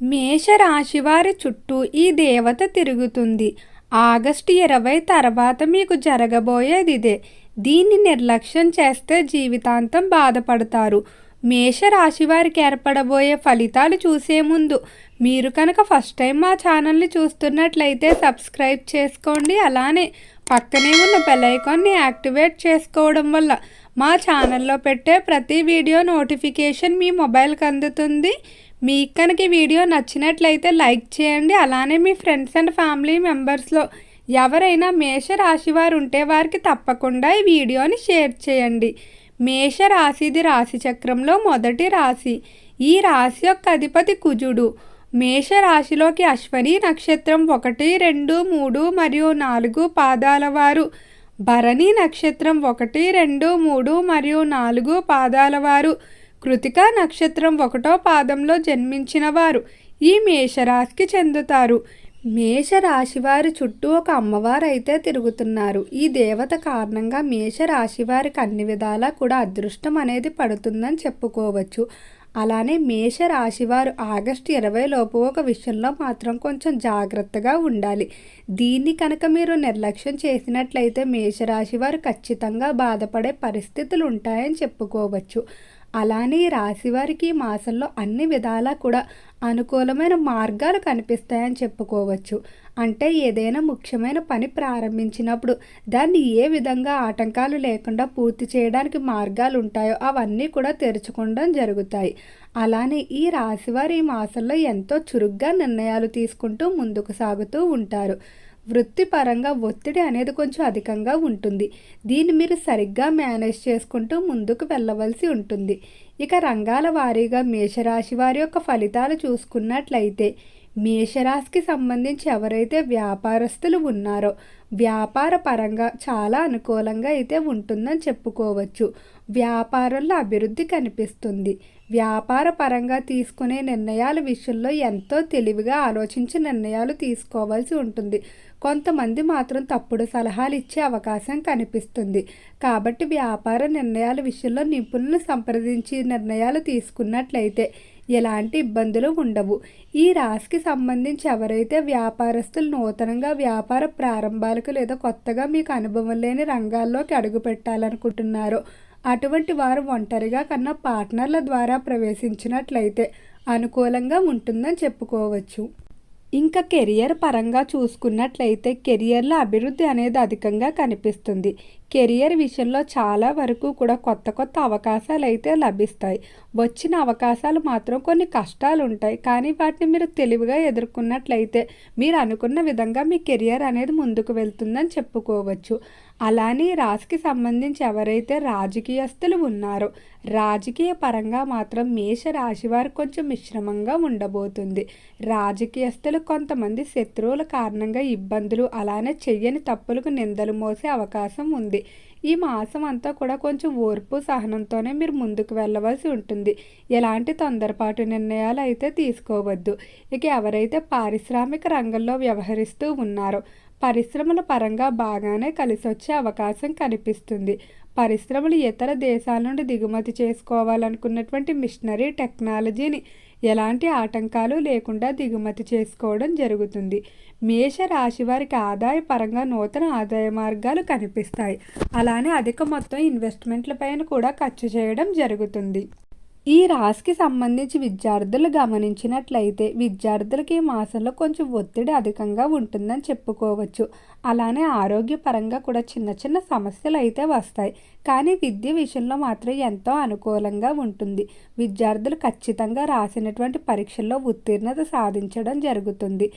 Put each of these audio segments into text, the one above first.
మేషరాశివారి చుట్టూ ఈ దేవత తిరుగుతుంది. ఆగస్టు 20 తర్వాత మీకు జరగబోయేది ఇదే. దీన్ని నిర్లక్ష్యం చేస్తే జీవితాంతం బాధపడతారు. మేషరాశి వారికి ఏర్పడబోయే ఫలితాలు చూసే ముందు మీరు కనుక ఫస్ట్ టైం మా ఛానల్ని చూస్తున్నట్లయితే సబ్స్క్రైబ్ చేసుకోండి. అలానే పక్కనే ఉన్న బెల్ ఐకాన్ని యాక్టివేట్ చేసుకోవడం వల్ల మా ఛానల్లో పెట్టే ప్రతి వీడియో నోటిఫికేషన్ మీ మొబైల్కి అందుతుంది. మీకు కనుక ఈ వీడియో నచ్చినట్లయితే లైక్ చేయండి. అలానే మీ ఫ్రెండ్స్ అండ్ ఫ్యామిలీ మెంబర్స్లో ఎవరైనా మేషరాశి వారు ఉంటే వారికి తప్పకుండా ఈ వీడియోని షేర్ చేయండి. మేషరాశిది రాశి చక్రంలో మొదటి రాశి. ఈ రాశి యొక్క అధిపతి కుజుడు. మేషరాశిలోకి అశ్వని నక్షత్రం 1, 2, 3 మరియు 4 పాదాల వారు, భరణి నక్షత్రం 1, 2, 3 మరియు 4 పాదాల వారు, కృతికా నక్షత్రం 1వ పాదంలో జన్మించిన వారు ఈ మేషరాశికి చెందుతారు. మేషరాశి వారి చుట్టూ ఒక అమ్మవారు అయితే తిరుగుతున్నారు. ఈ దేవత కారణంగా మేషరాశి వారికి అన్ని విధాలా కూడా అదృష్టం అనేది పడుతుందని చెప్పుకోవచ్చు. అలానే మేషరాశి వారు ఆగస్టు 20 లోపు ఒక విషయంలో మాత్రం కొంచెం జాగ్రత్తగా ఉండాలి. దీన్ని కనుక మీరు నిర్లక్ష్యం చేసినట్లయితే మేషరాశి వారు ఖచ్చితంగా బాధపడే పరిస్థితులు ఉంటాయని చెప్పుకోవచ్చు. అలానే ఈ రాశి వారికి ఈ మాసంలో అన్ని విధాలా కూడా అనుకూలమైన మార్గాలు కనిపిస్తాయని చెప్పుకోవచ్చు. అంటే ఏదైనా ముఖ్యమైన పని ప్రారంభించినప్పుడు దాన్ని ఏ విధంగా ఆటంకాలు లేకుండా పూర్తి చేయడానికి మార్గాలు ఉంటాయో అవన్నీ కూడా తెరుచుకోవడం జరుగుతాయి. అలానే ఈ రాశివారు ఈ మాసంలో ఎంతో చురుగ్గా నిర్ణయాలు తీసుకుంటూ ముందుకు సాగుతూ ఉంటారు. వృత్తిపరంగా ఒత్తిడి అనేది కొంచెం అధికంగా ఉంటుంది. దీన్ని మీరు సరిగ్గా మేనేజ్ చేసుకుంటూ ముందుకు వెళ్ళవలసి ఉంటుంది. ఇక రంగాల వారీగా మేషరాశి వారి యొక్క ఫలితాలు చూసుకున్నట్లయితే మేషరాశికి సంబంధించి ఎవరైతే వ్యాపారస్తులు ఉన్నారో వ్యాపార పరంగా చాలా అనుకూలంగా అయితే ఉంటుందని చెప్పుకోవచ్చు. వ్యాపారంలో అభివృద్ధి కనిపిస్తుంది. వ్యాపార పరంగా తీసుకునే నిర్ణయాల విషయంలో ఎంతో తెలివిగా ఆలోచించి నిర్ణయాలు తీసుకోవాల్సి ఉంటుంది. కొంతమంది మాత్రం తప్పుడు సలహాలు ఇచ్చే అవకాశం కనిపిస్తుంది. కాబట్టి వ్యాపార నిర్ణయాల విషయంలో నిపుణులను సంప్రదించి నిర్ణయాలు తీసుకున్నట్లయితే ఎలాంటి ఇబ్బందులు ఉండవు. ఈ రాశికి సంబంధించి ఎవరైతే వ్యాపారస్తులు నూతనంగా వ్యాపార ప్రారంభాలకు లేదా కొత్తగా మీకు అనుభవం లేని రంగాల్లోకి అడుగు పెట్టాలనుకుంటున్నారో అటువంటి వారు ఒంటరిగా కన్నా పార్ట్నర్ల ద్వారా ప్రవేశించినట్లయితే అనుకూలంగా ఉంటుందని చెప్పుకోవచ్చు. ఇంకా కెరియర్ పరంగా చూసుకున్నట్లయితే కెరియర్లో అభివృద్ధి అనేది అధికంగా కనిపిస్తుంది. కెరియర్ విషయంలో చాలా వరకు కూడా కొత్త అవకాశాలు అయితే లభిస్తాయి. వచ్చిన అవకాశాలు మాత్రం కొన్ని కష్టాలు ఉంటాయి. కానీ వాటిని మీరు తెలివిగా ఎదుర్కొన్నట్లయితే మీరు అనుకున్న విధంగా మీ కెరియర్ అనేది ముందుకు వెళ్తుందని చెప్పుకోవచ్చు. అలానే రాశికి సంబంధించి ఎవరైతే రాజకీయస్తులు ఉన్నారో రాజకీయ పరంగా మాత్రం మేషరాశి వారు కొంచెం మిశ్రమంగా ఉండబోతుంది. రాజకీయస్తులు కొంతమంది శత్రువుల కారణంగా ఇబ్బందులు, అలానే చెయ్యని తప్పులకు నిందలు మోసే అవకాశం ఉంది. ఈ మాసం అంతా కూడా కొంచెం ఓర్పు సహనంతోనే మీరు ముందుకు వెళ్ళవలసి ఉంటుంది. ఎలాంటి తొందరపాటు నిర్ణయాలు అయితే తీసుకోవద్దు. ఇక ఎవరైతే పారిశ్రామిక రంగంలో వ్యవహరిస్తూ ఉన్నారో పరిశ్రమల పరంగా బాగానే కలిసి వచ్చే అవకాశం కనిపిస్తుంది. పరిశ్రమలు ఇతర దేశాల నుండి దిగుమతి చేసుకోవాలనుకున్నటువంటి మిషనరీ టెక్నాలజీని ఎలాంటి ఆటంకాలు లేకుండా దిగుమతి చేసుకోవడం జరుగుతుంది. మేషరాశి వారికి ఆదాయ పరంగా నూతన ఆదాయ మార్గాలు కనిపిస్తాయి. అలానే అధిక మొత్తం ఇన్వెస్ట్మెంట్ల పైన కూడా ఖర్చు చేయడం జరుగుతుంది. ఈ రాశికి సంబంధించి విద్యార్థులు గమనించినట్లయితే విద్యార్థులకి ఈ మాసంలో కొంచెం ఒత్తిడి అధికంగా ఉంటుందని చెప్పుకోవచ్చు. అలానే ఆరోగ్యపరంగా కూడా చిన్న సమస్యలు అయితే వస్తాయి. కానీ విద్య విషయంలో మాత్రం ఎంతో అనుకూలంగా ఉంటుంది. విద్యార్థులు ఖచ్చితంగా రాసినటువంటి పరీక్షల్లో ఉత్తీర్ణత సాధించడం జరుగుతుంది.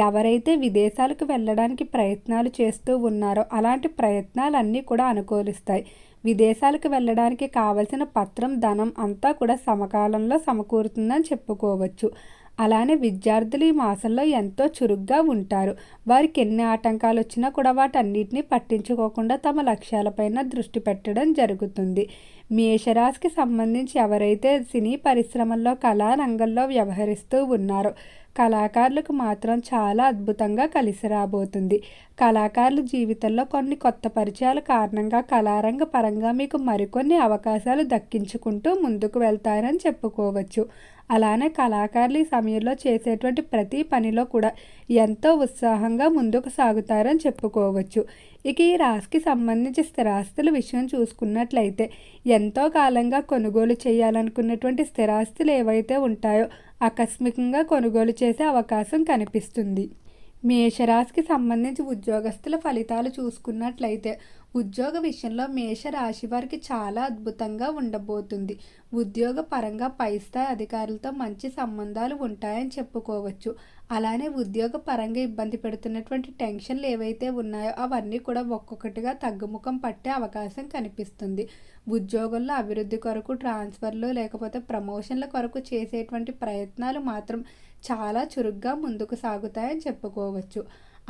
ఎవరైతే విదేశాలకు వెళ్ళడానికి ప్రయత్నాలు చేస్తూ ఉన్నారో అలాంటి ప్రయత్నాలన్నీ కూడా అనుకూలిస్తాయి. విదేశాలకు వెళ్ళడానికి కావలసిన పత్రం, ధనం అంతా కూడా సమకాలంలో సమకూరుతుందని చెప్పుకోవచ్చు. అలానే విద్యార్థులు ఈ మాసంలో ఎంతో చురుగ్గా ఉంటారు. వారికి ఎన్ని ఆటంకాలు వచ్చినా కూడా వాటన్నిటిని పట్టించుకోకుండా తమ లక్ష్యాలపైన దృష్టి పెట్టడం జరుగుతుంది. మేషరాశికి సంబంధించి ఎవరైతే సినీ పరిశ్రమల్లో కళారంగంలో వ్యవహరిస్తూ ఉన్నారో కళాకారులకు మాత్రం చాలా అద్భుతంగా కలిసి రాబోతుంది. కళాకారుల జీవితంలో కొన్ని కొత్త పరిచయాల కారణంగా కళారంగ పరంగా మీకు మరికొన్ని అవకాశాలు దక్కించుకుంటూ ముందుకు వెళ్తారని చెప్పుకోవచ్చు. అలానే కళాకారులు ఈ సమయంలో చేసేటువంటి ప్రతి పనిలో కూడా ఎంతో ఉత్సాహంగా ముందుకు సాగుతారని చెప్పుకోవచ్చు. ఇక ఈ రాశికి సంబంధించి స్థిరాస్తుల విషయం చూసుకున్నట్లయితే ఎంతో కాలంగా కొనుగోలు చేయాలనుకున్నటువంటి స్థిరాస్తులు ఏవైతే ఉంటాయో ఆకస్మికంగా కొనుగోలు చేసే అవకాశం కనిపిస్తుంది. మేషరాశికి సంబంధించి ఉద్యోగస్తుల ఫలితాలు చూసుకున్నట్లయితే ఉద్యోగ విషయంలో మేషరాశి వారికి చాలా అద్భుతంగా ఉండబోతుంది. ఉద్యోగ పరంగా పై స్థాయి అధికారులతో మంచి సంబంధాలు ఉంటాయని చెప్పుకోవచ్చు. అలానే ఉద్యోగ పరంగా ఇబ్బంది పెడుతున్నటువంటి టెన్షన్లు ఏవైతే ఉన్నాయో అవన్నీ కూడా ఒక్కొక్కటిగా తగ్గుముఖం పట్టే అవకాశం కనిపిస్తుంది. ఉద్యోగంలో అభివృద్ధి కొరకు ట్రాన్స్ఫర్లు లేకపోతే ప్రమోషన్ల కొరకు చేసేటువంటి ప్రయత్నాలు మాత్రం చాలా చురుగ్గా ముందుకు సాగుతాయని చెప్పుకోవచ్చు.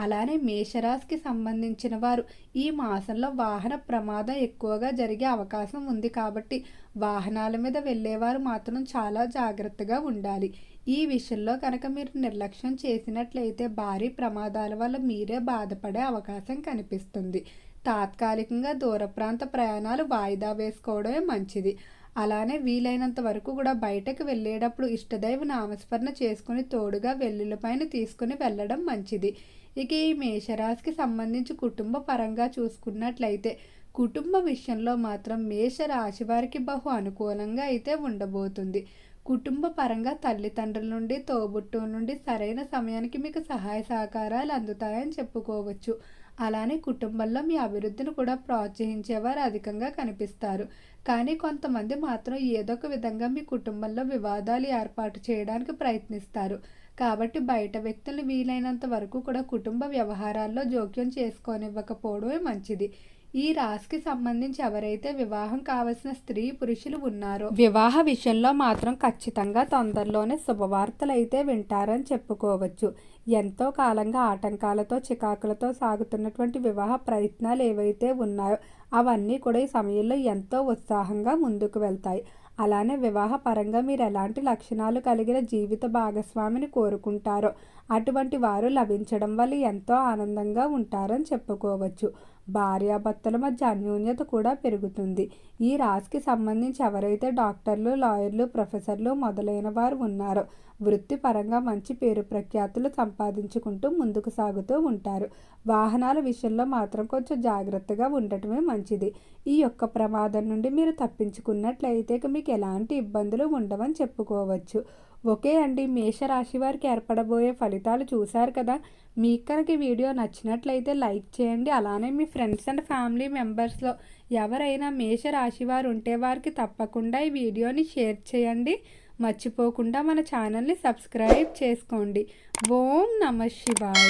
అలానే మేషరాశికి సంబంధించిన వారు ఈ మాసంలో వాహన ప్రమాదం ఎక్కువగా జరిగే అవకాశం ఉంది కాబట్టి వాహనాల మీద వెళ్ళేవారు మాత్రం చాలా జాగ్రత్తగా ఉండాలి. ఈ విషయంలో కనుక మీరు నిర్లక్ష్యం చేసినట్లయితే భారీ ప్రమాదాల వల్ల మీరే బాధపడే అవకాశం కనిపిస్తుంది. తాత్కాలికంగా దూర ప్రాంత ప్రయాణాలు వాయిదా వేసుకోవడమే మంచిది. అలానే వీలైనంత వరకు కూడా బయటకు వెళ్ళేటప్పుడు ఇష్టదైవ నామస్మరణ చేసుకుని తోడుగా వెల్లుల్లిపైన తీసుకుని వెళ్ళడం మంచిది. ఇక ఈ మేషరాశికి సంబంధించి కుటుంబ పరంగా చూసుకున్నట్లయితే కుటుంబ విషయంలో మాత్రం మేషరాశి వారికి బహు అనుకూలంగా అయితే ఉండబోతుంది. కుటుంబ పరంగా తల్లిదండ్రుల నుండి తోబుట్టువుల నుండి సరైన సమయానికి మీకు సహాయ సహకారాలు అందుతాయని చెప్పుకోవచ్చు. అలానే కుటుంబంలో మీ అభివృద్ధిని కూడా ప్రోత్సహించేవారు అధికంగా కనిపిస్తారు. కానీ కొంతమంది మాత్రం ఏదో ఒక విధంగా మీ కుటుంబంలో వివాదాలు ఏర్పాటు చేయడానికి ప్రయత్నిస్తారు. కాబట్టి బయట వ్యక్తులను వీలైనంత వరకు కూడా కుటుంబ వ్యవహారాల్లో జోక్యం చేసుకోనివ్వకపోవడమే మంచిది. ఈ రాశికి సంబంధించి ఎవరైతే వివాహం కావలసిన స్త్రీ పురుషులు ఉన్నారో వివాహ విషయంలో మాత్రం ఖచ్చితంగా తొందరలోనే శుభవార్తలు అయితే వింటారని చెప్పుకోవచ్చు. ఎంతో కాలంగా ఆటంకాలతో చికాకులతో సాగుతున్నటువంటి వివాహ ప్రయత్నాలు ఏవైతే ఉన్నాయో అవన్నీ కూడా ఈ సమయంలో ఎంతో ఉత్సాహంగా ముందుకు వెళ్తాయి. అలానే వివాహ పరంగా మీరు ఎలాంటి లక్షణాలు కలిగిన జీవిత భాగస్వామిని కోరుకుంటారో అటువంటి వారు లభించడం వల్ల ఎంతో ఆనందంగా ఉంటారని చెప్పుకోవచ్చు. భార్యాభర్తల మధ్య అన్యోన్యత కూడా పెరుగుతుంది. ఈ రాశికి సంబంధించి ఎవరైతే డాక్టర్లు, లాయర్లు, ప్రొఫెసర్లు మొదలైన వారు ఉన్నారో వృత్తిపరంగా మంచి పేరు ప్రఖ్యాతులు సంపాదించుకుంటూ ముందుకు సాగుతూ ఉంటారు. వాహనాల విషయంలో మాత్రం కొంచెం జాగ్రత్తగా ఉండటమే మంచిది. ఈ యొక్క ప్రమాదం నుండి మీరు తప్పించుకున్నట్లయితే మీకు ఎలాంటి ఇబ్బందులు ఉండవని చెప్పుకోవచ్చు. ఓకే అండి, మేషరాశి వారికి ఏర్పడబోయే ఫలితాలు చూశారు కదా. మీకు కనుక ఈ వీడియో నచ్చినట్లయితే లైక్ చేయండి. అలానే మీ ఫ్రెండ్స్ అండ్ ఫ్యామిలీ మెంబర్స్లో ఎవరైనా మేషరాశి వారు ఉంటే వారికి తప్పకుండా ఈ వీడియోని షేర్ చేయండి. మర్చిపోకుండా మన ఛానల్ని సబ్స్క్రైబ్ చేసుకోండి. ఓం నమః శివాయ.